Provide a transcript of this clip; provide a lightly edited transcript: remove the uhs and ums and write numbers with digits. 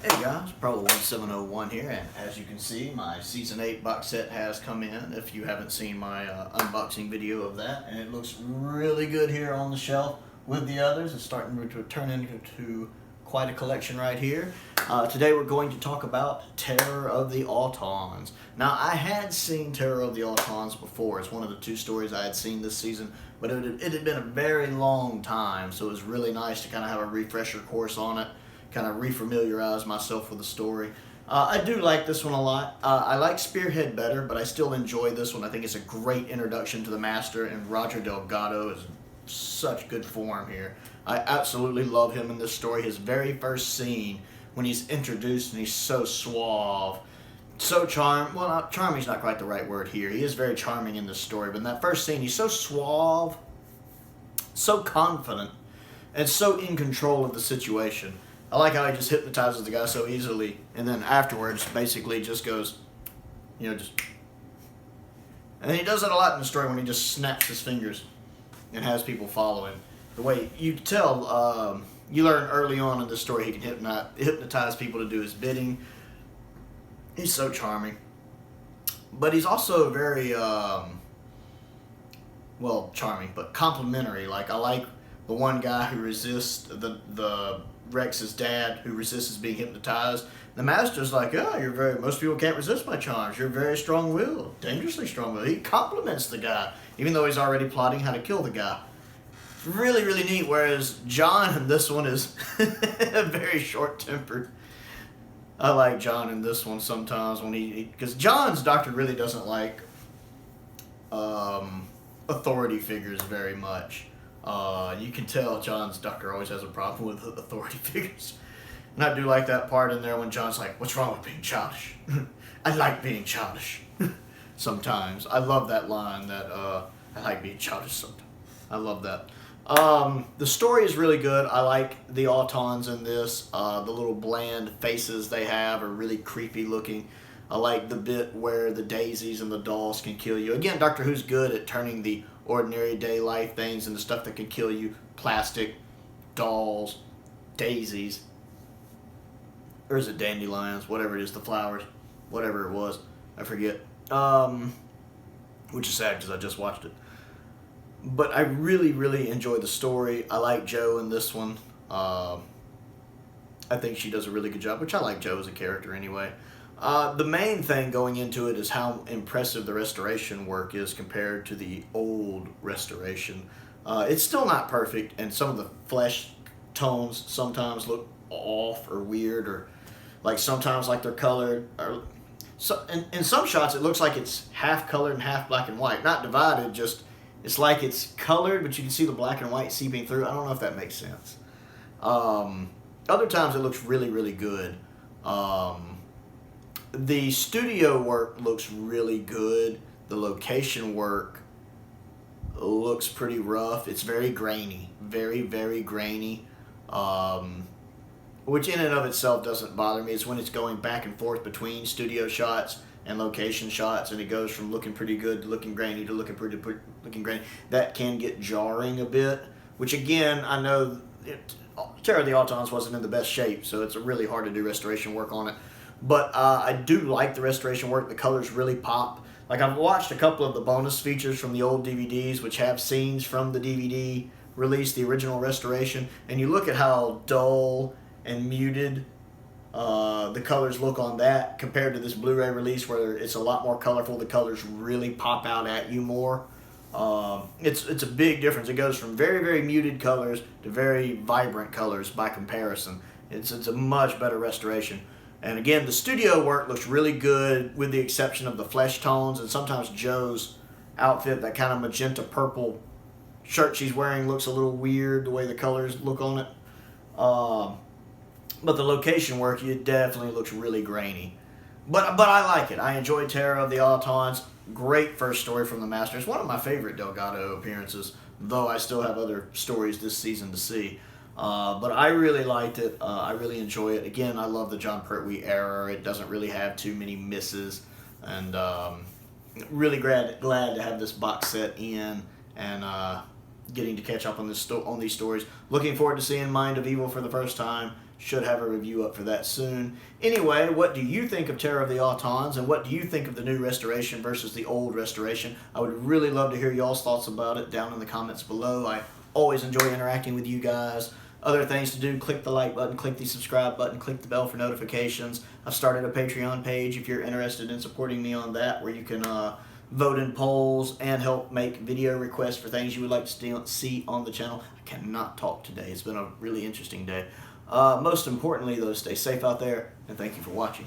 Hey guys, Pro1701 here, and as you can see, my Season 8 box set has come in, if you haven't seen my unboxing video of that, and it looks really good here on the shelf with the others. It's starting to turn into quite a collection right here. Today we're going to talk about Terror of the Autons. Now, I had seen Terror of the Autons before. It's one of the two stories I had seen this season, but it had been a very long time, so it was really nice to kind of have a refresher course on it. Kind of refamiliarize myself with the story. I do like this one a lot. I like Spearhead better, but I still enjoy this one. I think it's a great introduction to the Master, and Roger Delgado is in such good form here. I absolutely love him in this story. His very first scene, when he's introduced and he's so suave, so charming is not quite the right word here. He is very charming in this story, but in that first scene, he's so suave, so confident, and so in control of the situation. I like how he just hypnotizes the guy so easily, and then afterwards basically just goes, just... And he does that a lot in the story when he just snaps his fingers and has people follow him. The way you can tell, you learn early on in this story he can hypnotize people to do his bidding. He's so charming. But he's also very, charming, but complimentary. Like, I like the one guy who resists the Rex's dad, who resists being hypnotized. The Master's like, most people can't resist my charms. You're very strong-willed, dangerously strong-willed. He compliments the guy, even though he's already plotting how to kill the guy. Really, really neat, whereas John in this one is very short-tempered. I like John in this one sometimes because John's doctor really doesn't like authority figures very much. You can tell John's doctor always has a problem with authority figures. And I do like that part in there when John's like, what's wrong with being childish? I like being childish. Sometimes. I love that line that, I like being childish sometimes. I love that. The story is really good. I like the Autons in this. The little bland faces they have are really creepy looking. I like the bit where the daisies and the dolls can kill you. Again, Doctor Who's good at turning the ordinary day life things into stuff that can kill you. Plastic, dolls, daisies. Or is it dandelions? Whatever it is, the flowers. Whatever it was. I forget. Which is sad because I just watched it. But I really, really enjoy the story. I like Jo in this one. I think she does a really good job, which I like Jo as a character anyway. The main thing going into it is how impressive the restoration work is compared to the old restoration. It's still not perfect, and some of the flesh tones sometimes look off or weird, or like sometimes like they're colored. So in some shots it looks like it's half colored and half black and white. Not divided, just it's like it's colored, but you can see the black and white seeping through. I don't know if that makes sense. Other times it looks really, really good. The studio work looks really good. The location work looks pretty rough. It's very grainy. Very, very grainy. Which in and of itself doesn't bother me. It's when it's going back and forth between studio shots and location shots, and it goes from looking pretty good to looking grainy to looking grainy. That can get jarring a bit. Which again, I know Terror of the Autons wasn't in the best shape, so it's really hard to do restoration work on it. But I do like the restoration work. The colors really pop. Like, I've watched a couple of the bonus features from the old DVDs, which have scenes from the DVD release, the original restoration, and you look at how dull and muted the colors look on that compared to this Blu-ray release where it's a lot more colorful. The colors really pop out at you more. It's a big difference. It goes from very, very muted colors to very vibrant colors by comparison. It's a much better restoration. And again, the studio work looks really good with the exception of the flesh tones, and sometimes Jo's outfit, that kind of magenta purple shirt she's wearing, looks a little weird the way the colors look on it. But the location work, it definitely looks really grainy. But I like it. I enjoy Terror of the Autons. Great first story from the Master. It's one of my favorite Delgado appearances, though I still have other stories this season to see. But I really liked it. I really enjoy it. Again, I love the Jon Pertwee era. It doesn't really have too many misses. And really glad to have this box set in and getting to catch up on these stories. Looking forward to seeing Mind of Evil for the first time. Should have a review up for that soon. Anyway, what do you think of Terror of the Autons, and what do you think of the new restoration versus the old restoration? I would really love to hear y'all's thoughts about it down in the comments below. I always enjoy interacting with you guys. Other things to do, click the like button, click the subscribe button, click the bell for notifications. I've started a Patreon page if you're interested in supporting me on that, where you can vote in polls and help make video requests for things you would like to see on the channel. I cannot talk today. It's been a really interesting day. Most importantly, though, stay safe out there, and thank you for watching.